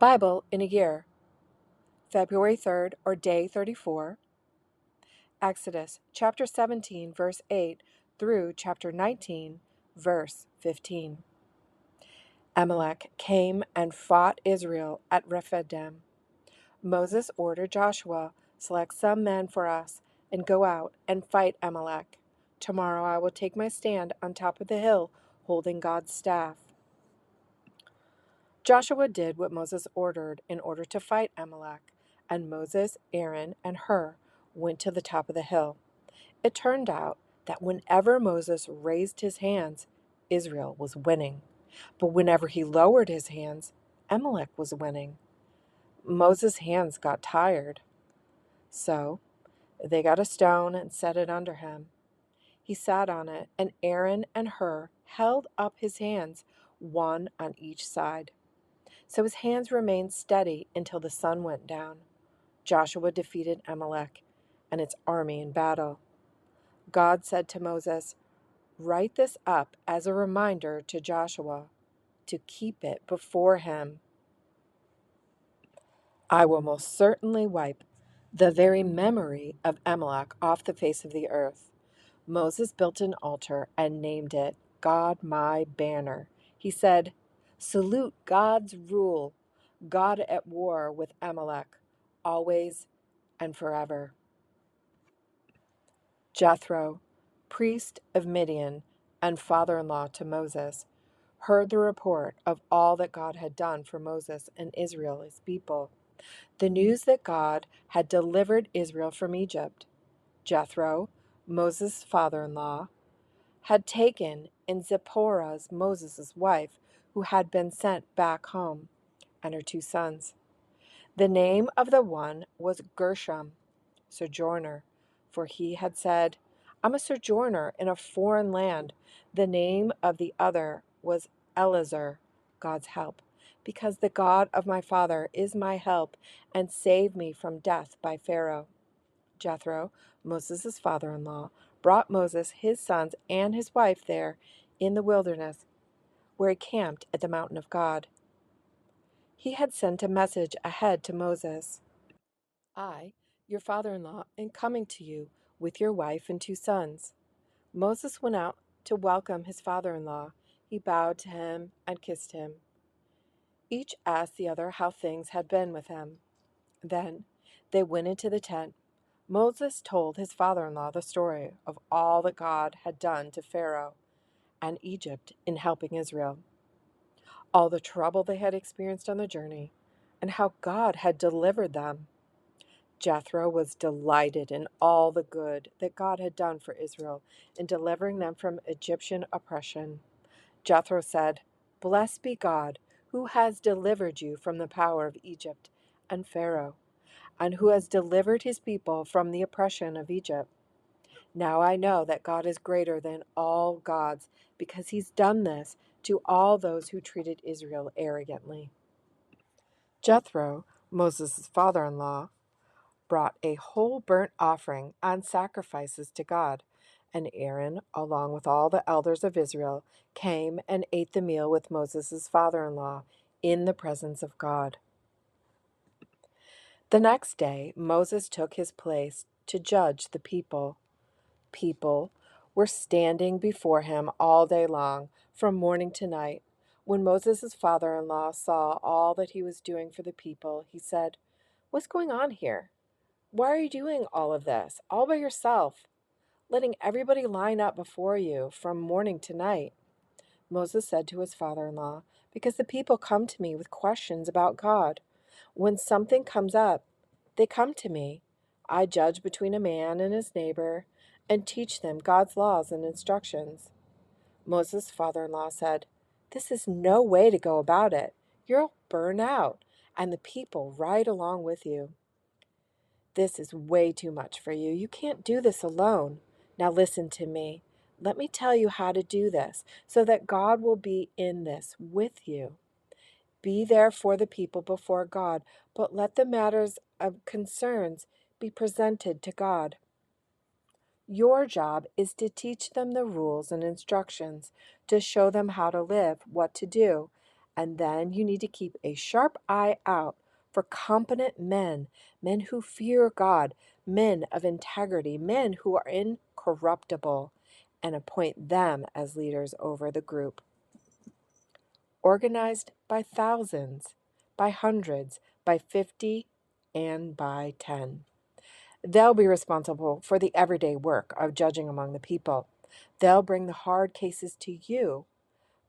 Bible in a Year, February 3rd, or Day 34, Exodus chapter 17, verse 8 through chapter 19, verse 15. Amalek came and fought Israel at Rephidim. Moses ordered Joshua, "Select some men for us and go out and fight Amalek. Tomorrow I will take my stand on top of the hill holding God's staff." Joshua did what Moses ordered in order to fight Amalek, and Moses, Aaron, and Hur went to the top of the hill. It turned out that whenever Moses raised his hands, Israel was winning. But whenever he lowered his hands, Amalek was winning. Moses' hands got tired. So they got a stone and set it under him. He sat on it, and Aaron and Hur held up his hands, one on each side. So his hands remained steady until the sun went down. Joshua defeated Amalek and its army in battle. God said to Moses, "Write this up as a reminder to Joshua to keep it before him. I will most certainly wipe the very memory of Amalek off the face of the earth." Moses built an altar and named it "God My Banner." He said, "Salute God's rule, God at war with Amalek, always and forever." Jethro, priest of Midian and father-in-law to Moses, heard the report of all that God had done for Moses and Israel, his people, the news that God had delivered Israel from Egypt. Jethro, Moses' father-in-law, had taken in Zipporah, Moses' wife, who had been sent back home, and her two sons. The name of the one was Gershom, sojourner, for he had said, "I'm a sojourner in a foreign land." The name of the other was Eleazar, God's help, because the God of my father is my help and saved me from death by Pharaoh. Jethro, Moses' father-in-law, brought Moses, his sons, and his wife there in the wilderness, where he camped at the mountain of God. He had sent a message ahead to Moses. "I, your father-in-law, am coming to you with your wife and two sons." Moses went out to welcome his father-in-law. He bowed to him and kissed him. Each asked the other how things had been with him. Then they went into the tent. Moses told his father-in-law the story of all that God had done to Pharaoh and Egypt in helping Israel, all the trouble they had experienced on the journey, and how God had delivered them. Jethro was delighted in all the good that God had done for Israel in delivering them from Egyptian oppression. Jethro said, "Blessed be God, who has delivered you from the power of Egypt and Pharaoh, and who has delivered his people from the oppression of Egypt. Now I know that God is greater than all gods, because he's done this to all those who treated Israel arrogantly." Jethro, Moses' father-in-law, brought a whole burnt offering and sacrifices to God, and Aaron, along with all the elders of Israel, came and ate the meal with Moses' father-in-law in the presence of God. The next day, Moses took his place to judge the people. People were standing before him all day long, from morning to night. When Moses' father-in-law saw all that he was doing for the people, he said, "What's going on here? Why are you doing all of this, all by yourself, letting everybody line up before you from morning to night?" Moses said to his father-in-law, "Because the people come to me with questions about God. When something comes up, they come to me. I judge between a man and his neighbor and teach them God's laws and instructions." Moses' father-in-law said, "This is no way to go about it. You'll burn out, and the people right along with you. This is way too much for you. You can't do this alone. Now listen to me. Let me tell you how to do this so that God will be in this with you. Be there for the people before God, but let the matters of concerns be presented to God. Your job is to teach them the rules and instructions, to show them how to live, what to do, And then you need to keep a sharp eye out for competent men, men who fear God, men of integrity, men who are incorruptible, and appoint them as leaders over the group. Organized by thousands, by hundreds, by 50, and by 10. They'll be responsible for the everyday work of judging among the people. They'll bring the hard cases to you,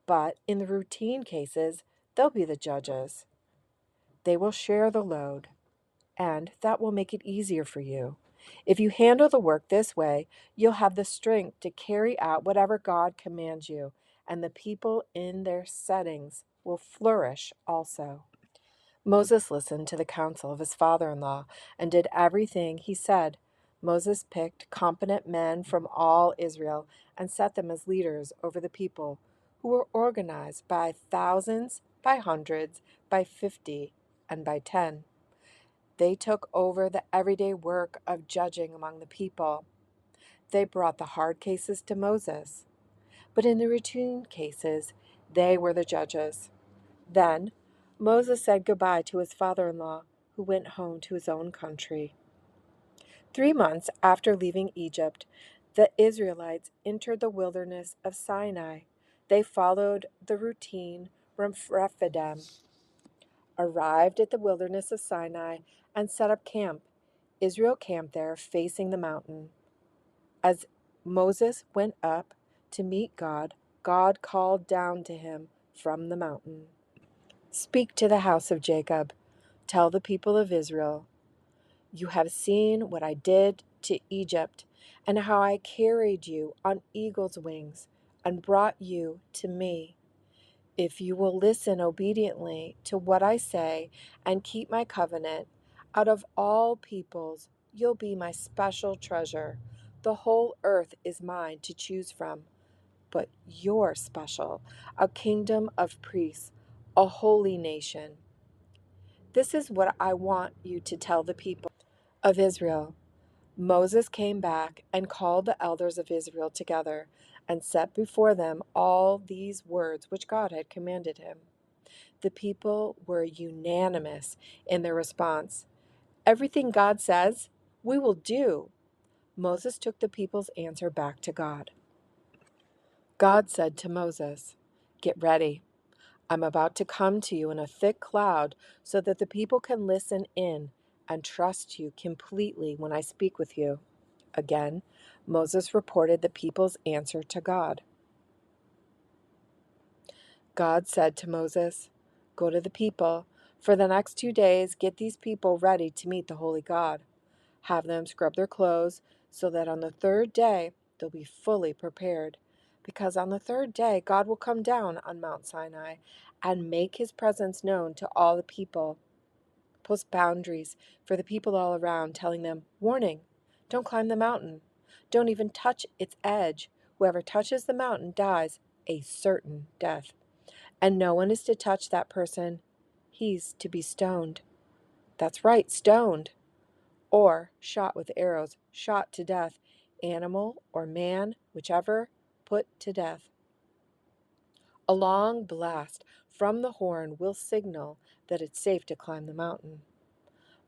but in the routine cases, they'll be the judges. They will share the load, and that will make it easier for you. If you handle the work this way, you'll have the strength to carry out whatever God commands you, and the people in their settings will flourish also. Moses listened to the counsel of his father-in-law and did everything he said. Moses picked competent men from all Israel and set them as leaders over the people, who were organized by thousands, by hundreds, by 50, and by 10. They took over the everyday work of judging among the people. They brought the hard cases to Moses, but in the routine cases, they were the judges. Then Moses said goodbye to his father-in-law, who went home to his own country. 3 months after leaving Egypt, the Israelites entered the wilderness of Sinai. They followed the routine from Rephidim, arrived at the wilderness of Sinai, and set up camp. Israel camped there, facing the mountain. As Moses went up to meet God, God called down to him from the mountain. Speak to the house of Jacob. Tell the people of Israel, you have seen what I did to Egypt, and how I carried you on eagle's wings and brought you to me. If you will listen obediently to what I say and keep my covenant, out of all peoples you'll be my special treasure. The whole earth is mine to choose from, but you're special, a kingdom of priests, a holy nation. This is what I want you to tell the people of Israel. Moses came back and called the elders of Israel together and set before them all these words which God had commanded him. The people were unanimous in their response. Everything God says, we will do. Moses took the people's answer back to God. God said to Moses, get ready. I'm about to come to you in a thick cloud so that the people can listen in and trust you completely when I speak with you. Again, Moses reported the people's answer to God. God said to Moses, go to the people. For the next 2 days, get these people ready to meet the holy God. Have them scrub their clothes so that on the 3rd day they'll be fully prepared. Because on the 3rd day, God will come down on Mount Sinai and make his presence known to all the people. Post boundaries for the people all around, telling them, warning, don't climb the mountain. Don't even touch its edge. Whoever touches the mountain dies a certain death. And no one is to touch that person. He's to be stoned. That's right, stoned. Or shot with arrows, shot to death. Animal or man, whichever, put to death. A long blast from the horn will signal that it's safe to climb the mountain.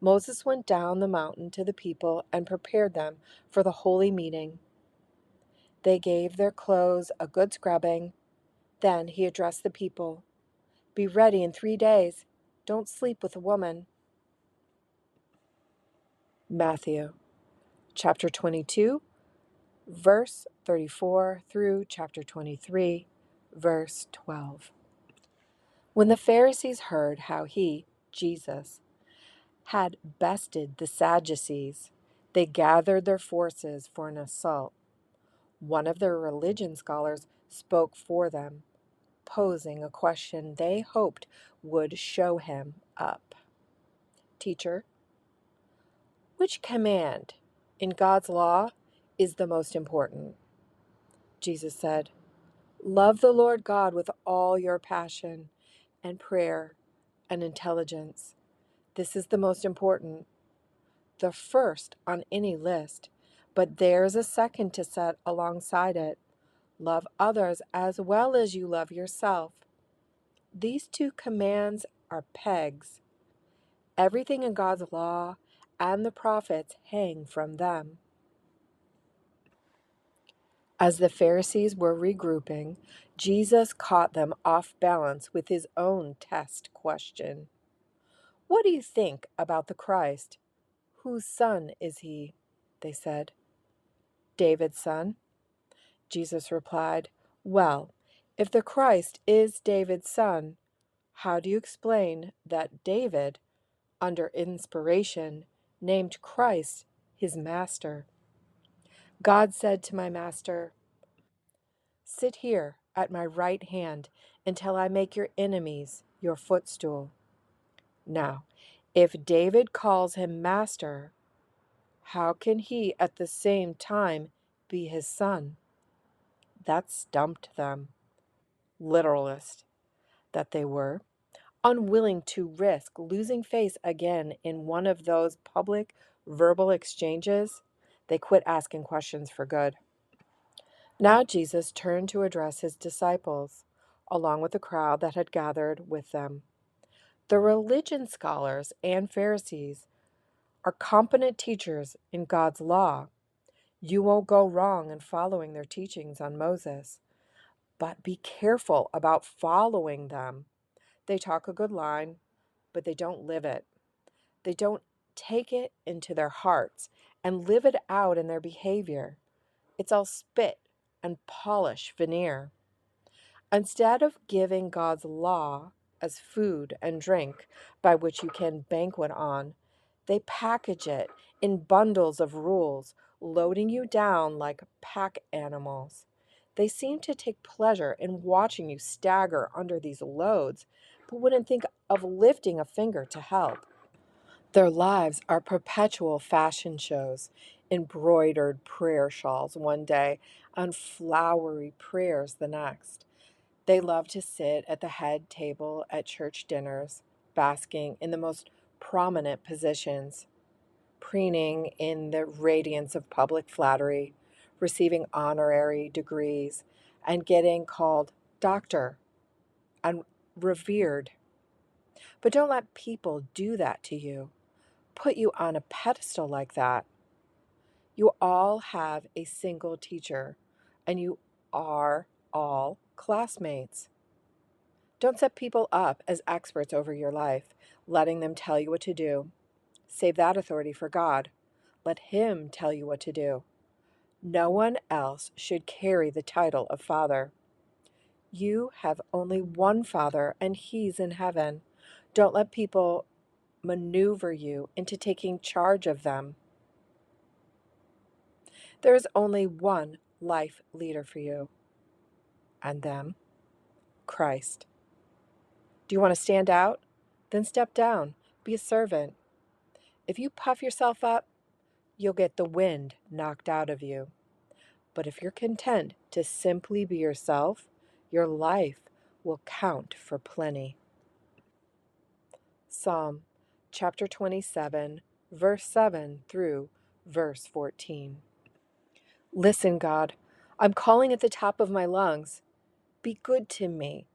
Moses went down the mountain to the people and prepared them for the holy meeting. They gave their clothes a good scrubbing. Then he addressed the people. Be ready in 3 days. Don't sleep with a woman. Matthew chapter 22, verse 34 through chapter 23, verse 12. When the Pharisees heard how he, Jesus, had bested the Sadducees, they gathered their forces for an assault. One of their religion scholars spoke for them, posing a question they hoped would show him up. Teacher, which command in God's law is the most important? Jesus said, love the Lord God with all your passion and prayer and intelligence. This is the most important, the first on any list, but there's a second to set alongside it. Love others as well as you love yourself. These two commands are pegs. Everything in God's law and the prophets hang from them. As the Pharisees were regrouping, Jesus caught them off balance with his own test question. "What do you think about the Christ? Whose son is he?" they said. "David's son." Jesus replied, "Well, if the Christ is David's son, how do you explain that David, under inspiration, named Christ his master? God said to my master, 'Sit here at my right hand until I make your enemies your footstool.' Now, if David calls him master, how can he at the same time be his son?" That stumped them. Literalist that they were, unwilling to risk losing face again in one of those public verbal exchanges, they quit asking questions for good. Now Jesus turned to address his disciples, along with the crowd that had gathered with them. The religion scholars and Pharisees are competent teachers in God's law. You won't go wrong in following their teachings on Moses, but be careful about following them. They talk a good line, but they don't live it. They don't take it into their hearts and live it out in their behavior. It's all spit and polish veneer. Instead of giving God's law as food and drink by which you can banquet on, they package it in bundles of rules, loading you down like pack animals. They seem to take pleasure in watching you stagger under these loads, but wouldn't think of lifting a finger to help. Their lives are perpetual fashion shows, embroidered prayer shawls one day and flowery prayers the next. They love to sit at the head table at church dinners, basking in the most prominent positions, preening in the radiance of public flattery, receiving honorary degrees, and getting called doctor and revered. But don't let people do that to you, put you on a pedestal like that. You all have a single teacher, and you are all classmates. Don't set people up as experts over your life, letting them tell you what to do. Save that authority for God. Let Him tell you what to do. No one else should carry the title of Father. You have only one Father, and He's in heaven. Don't let people maneuver you into taking charge of them. There is only one life leader for you, and them, Christ. Do you want to stand out? Then step down. Be a servant. If you puff yourself up, you'll get the wind knocked out of you. But if you're content to simply be yourself, your life will count for plenty. Psalm chapter 27, verse 7 through verse 14. Listen, God, I'm calling at the top of my lungs. Be good to me.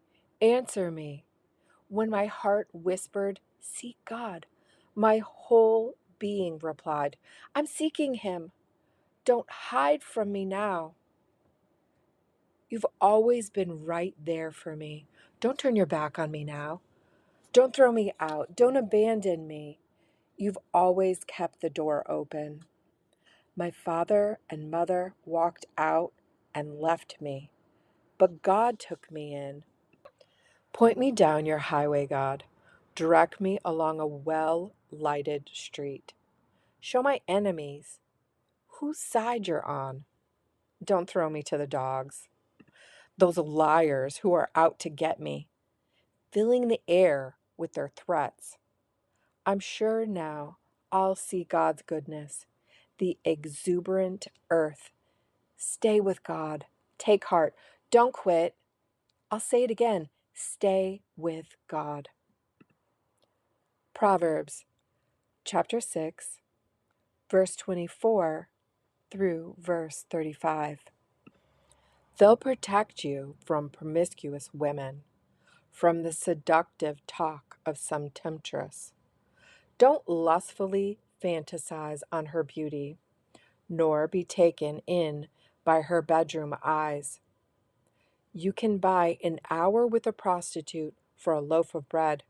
Answer me. When my heart whispered, "Seek God," my whole being replied, "I'm seeking Him. Don't hide from me now." You've always been right there for me. Don't turn your back on me now. Don't throw me out. Don't abandon me. You've always kept the door open. My father and mother walked out and left me, but God took me in. Point me down your highway, God. Direct me along a well-lighted street. Show my enemies whose side you're on. Don't throw me to the dogs, those liars who are out to get me, filling the air with their threats. I'm sure now I'll see God's goodness, the exuberant earth. Stay with God. Take heart. Don't quit. I'll say it again. Stay with God. Proverbs chapter 6, verse 24 through verse 35. They'll protect you from promiscuous women, from the seductive talk of some temptress. Don't lustfully fantasize on her beauty, nor be taken in by her bedroom eyes. You can buy an hour with a prostitute for a loaf of bread,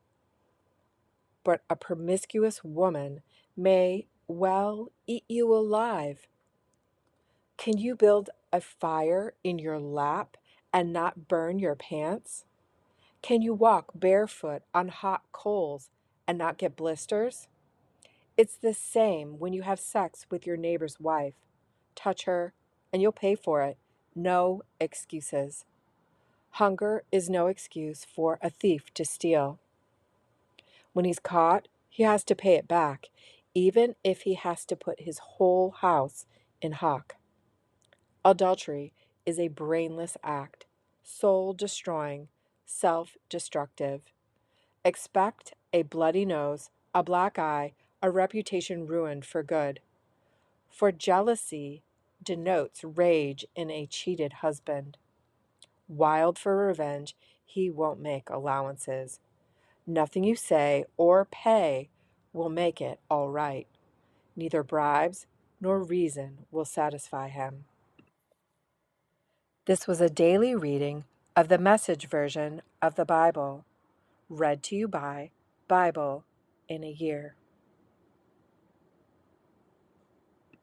but a promiscuous woman may well eat you alive. Can you build a fire in your lap and not burn your pants? Can you walk barefoot on hot coals and not get blisters? It's the same when you have sex with your neighbor's wife. Touch her, and you'll pay for it. No excuses. Hunger is no excuse for a thief to steal. When he's caught, he has to pay it back, even if he has to put his whole house in hock. Adultery is a brainless act, soul-destroying, self-destructive. Expect a bloody nose, a black eye, a reputation ruined for good. For jealousy denotes rage in a cheated husband. Wild for revenge, he won't make allowances. Nothing you say or pay will make it all right. Neither bribes nor reason will satisfy him. This was a daily reading of the Message version of the Bible, read to you by Bible in a Year.